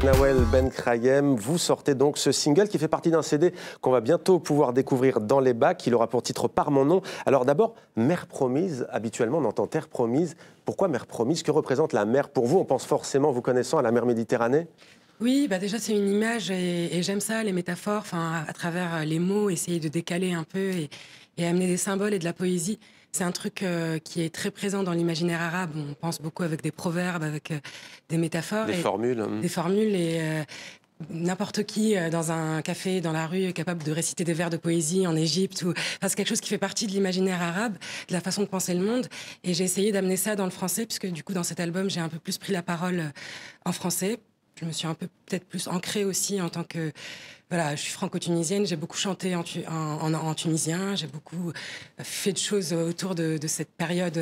Nawel Ben Krayem, vous sortez donc ce single qui fait partie d'un CD qu'on va bientôt pouvoir découvrir dans les bacs. Il aura pour titre Par mon nom. Alors d'abord, Mère promise. Habituellement, on entend Terre promise. Pourquoi Mère promise? Que représente la mer pour vous? On pense forcément, vous connaissant, à la mer Méditerranée. Oui, bah déjà c'est une image et j'aime ça, les métaphores, enfin à travers les mots, essayer de décaler un peu et amener des symboles et de la poésie. C'est un truc qui est très présent dans l'imaginaire arabe. On pense beaucoup avec des proverbes, avec des métaphores. Des formules. Des formules et n'importe qui dans un café, dans la rue, est capable de réciter des vers de poésie en Égypte. Enfin, c'est quelque chose qui fait partie de l'imaginaire arabe, de la façon de penser le monde. Et j'ai essayé d'amener ça dans le français, puisque du coup dans cet album j'ai un peu plus pris la parole en français. Je me suis un peu peut-être plus ancrée aussi en tant que... Voilà, je suis franco-tunisienne, j'ai beaucoup chanté en tunisien, j'ai beaucoup fait de choses autour de cette période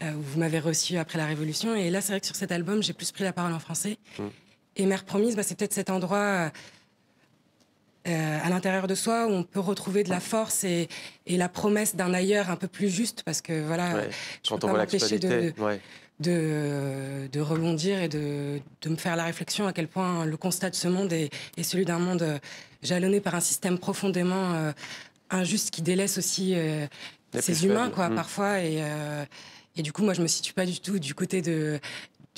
où vous m'avez reçue après la Révolution. Et là, c'est vrai que sur cet album, j'ai plus pris la parole en français. Et Mère promise, bah, c'est peut-être cet endroit à l'intérieur de soi où on peut retrouver de la force et la promesse d'un ailleurs un peu plus juste, parce que voilà, Ouais. je Quand peux on pas voit m'empêcher l'actualité. de rebondir et de me faire la réflexion à quel point le constat de ce monde est celui d'un monde jalonné par un système profondément injuste qui délaisse aussi ces humains, quoi, parfois. Et du coup, moi, je me situe pas du tout du côté de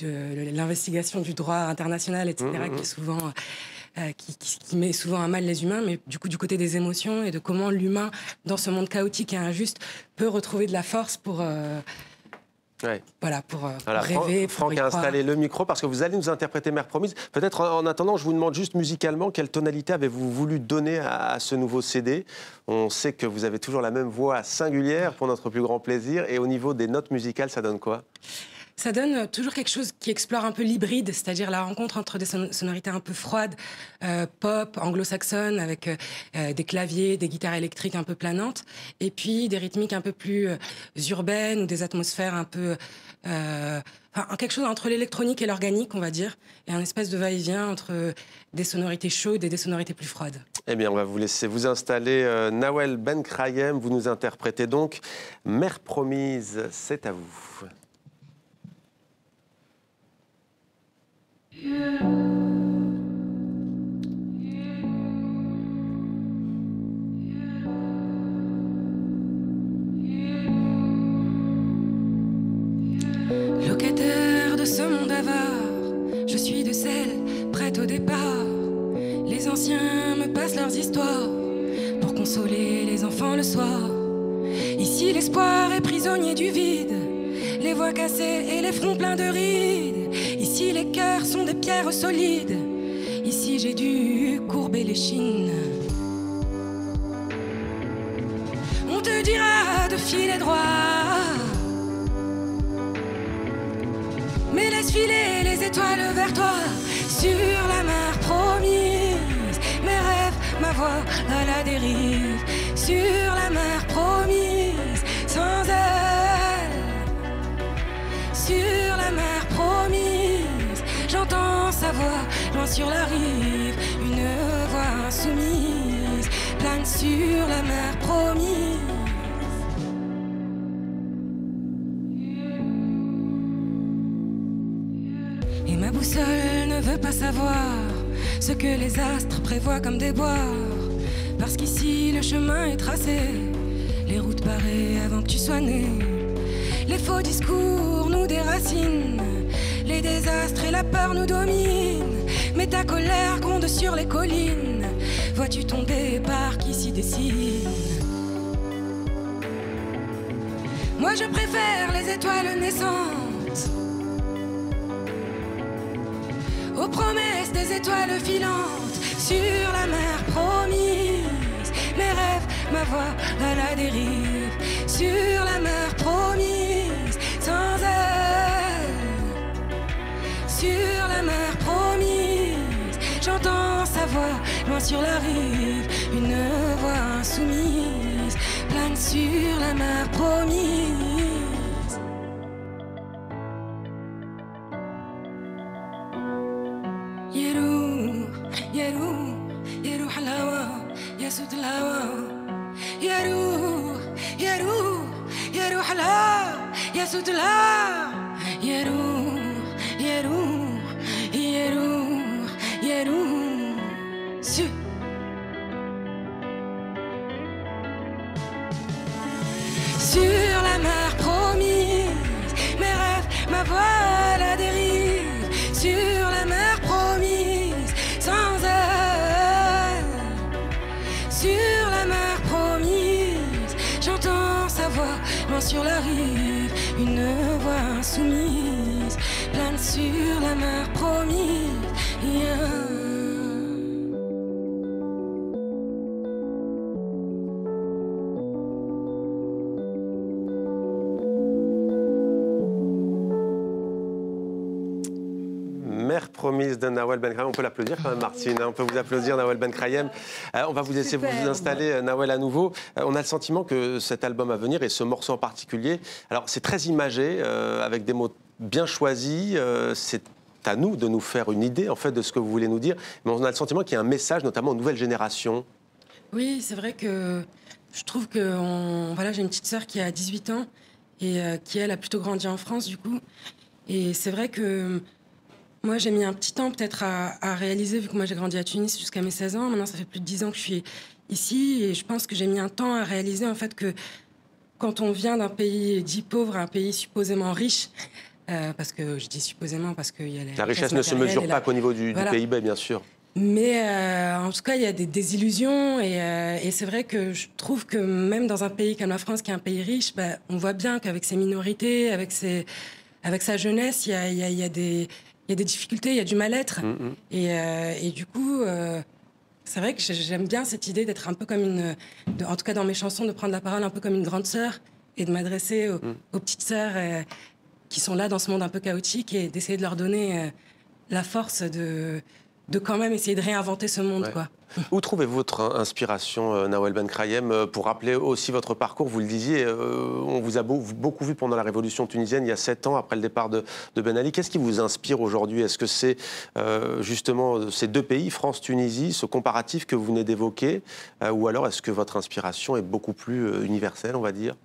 l'investigation du droit international, etc., qui est souvent... qui met souvent à mal les humains, mais du coup du côté des émotions et de comment l'humain, dans ce monde chaotique et injuste, peut retrouver de la force pour... Voilà, pour rêver, Franck pour y a croire. installé le micro parce que vous allez nous interpréter Mère promise. Peut-être en attendant, je vous demande juste musicalement, quelle tonalité avez-vous voulu donner à ce nouveau CD? On sait que vous avez toujours la même voix singulière pour notre plus grand plaisir. Et au niveau des notes musicales, ça donne quoi? Ça donne toujours quelque chose qui explore un peu l'hybride, c'est-à-dire la rencontre entre des sonorités un peu froides, pop, anglo-saxonnes, avec des claviers, des guitares électriques un peu planantes, et puis des rythmiques un peu plus urbaines ou des atmosphères un peu... enfin, quelque chose entre l'électronique et l'organique, on va dire, et un espèce de va-et-vient entre des sonorités chaudes et des sonorités plus froides. Eh bien, on va vous laisser vous installer. Nawel Ben Krayem, vous nous interprétez donc Mère promise, c'est à vous. Locataire de ce monde avare, je suis de celles prêtes au départ. Les anciens me passent leurs histoires pour consoler les enfants le soir. Ici l'espoir est prisonnier du vide, les voix cassées et les fronts pleins de rides. Ici les cœurs sont des pierres solides, ici j'ai dû courber les chines. On te dira de filer droit, mais laisse filer les étoiles vers toi. Sur la mer promise, mes rêves, ma voix à la dérive. Sur la mer promise, sans elle. Sur la mer promise, j'entends sa voix loin sur la rive. Une voix insoumise plane sur la mer promise. Et ma boussole ne veut pas savoir ce que les astres prévoient comme déboire. Parce qu'ici le chemin est tracé, les routes barrées avant que tu sois né. Les faux discours nous déracinent, les désastres et la peur nous dominent. Mais ta colère gronde sur les collines, vois-tu ton départ qui s'y dessine? Moi je préfère les étoiles naissantes aux promesses des étoiles filantes. Sur la mer promise, mes rêves, ma voix à la dérive. Sur la mer promise, sans elle. Sur la mer promise, j'entends sa voix loin sur la rive. Une voix insoumise plane sur la mer promise. يروح الهوى يسود الهوى يروح الهوى يسود الهوى يروح sur la rive, une voix insoumise plane sur la mer promise. Mère promise de Nawel Benkrayem. On peut l'applaudir quand même, Martine. On peut vous applaudir, Nawel Benkrayem. On va vous laisser vous installer, Nawel, à nouveau. On a le sentiment que cet album à venir, et ce morceau en particulier, alors c'est très imagé, avec des mots bien choisis. C'est à nous de nous faire une idée, en fait, de ce que vous voulez nous dire. Mais on a le sentiment qu'il y a un message, notamment aux nouvelles générations. Oui, c'est vrai que je trouve que... Voilà, j'ai une petite sœur qui a 18 ans et qui, elle, a plutôt grandi en France, du coup. Et c'est vrai que... Moi, j'ai mis un petit temps peut-être à réaliser, vu que moi j'ai grandi à Tunis jusqu'à mes 16 ans. Maintenant, ça fait plus de 10 ans que je suis ici. Et je pense que j'ai mis un temps à réaliser, en fait, que quand on vient d'un pays dit pauvre à un pays supposément riche, parce que je dis supposément parce que y a la richesse ne se mesure pas qu'au niveau du PIB, bien sûr. Mais en tout cas, il y a des désillusions. Et c'est vrai que je trouve que même dans un pays comme la France, qui est un pays riche, on voit bien qu'avec ses minorités, avec sa jeunesse, il y a des difficultés, il y a du mal-être. Et du coup, c'est vrai que j'aime bien cette idée d'être un peu comme en tout cas dans mes chansons, de prendre la parole un peu comme une grande sœur et de m'adresser aux petites sœurs qui sont là dans ce monde un peu chaotique et d'essayer de leur donner la force de quand même essayer de réinventer ce monde, quoi. Où trouvez-vous votre inspiration, Nawel Benkrayem, pour rappeler aussi votre parcours? Vous le disiez, on vous a beaucoup vu pendant la révolution tunisienne, il y a 7 ans, après le départ de Ben Ali. Qu'est-ce qui vous inspire aujourd'hui? Est-ce que c'est justement ces deux pays, France-Tunisie, ce comparatif que vous venez d'évoquer, ou alors est-ce que votre inspiration est beaucoup plus universelle, on va dire?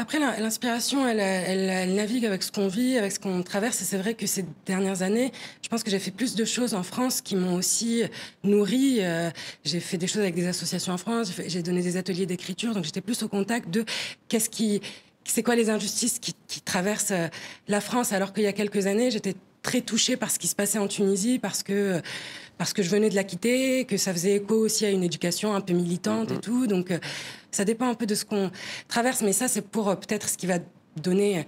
Après, l'inspiration, elle navigue avec ce qu'on vit, avec ce qu'on traverse. Et c'est vrai que ces dernières années, je pense que j'ai fait plus de choses en France qui m'ont aussi nourrie. J'ai fait des choses avec des associations en France, j'ai donné des ateliers d'écriture, donc j'étais plus au contact de c'est quoi les injustices qui traversent la France, alors qu'il y a quelques années, j'étais très touchée par ce qui se passait en Tunisie, parce que je venais de la quitter, que ça faisait écho aussi à une éducation un peu militante et tout. Donc, ça dépend un peu de ce qu'on traverse. Mais ça, c'est pour peut-être ce qui va donner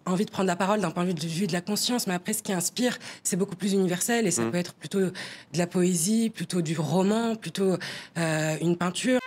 envie de prendre la parole d'un point de vue de la conscience. Mais après, ce qui inspire, c'est beaucoup plus universel. Et ça peut être plutôt de la poésie, plutôt du roman, plutôt une peinture.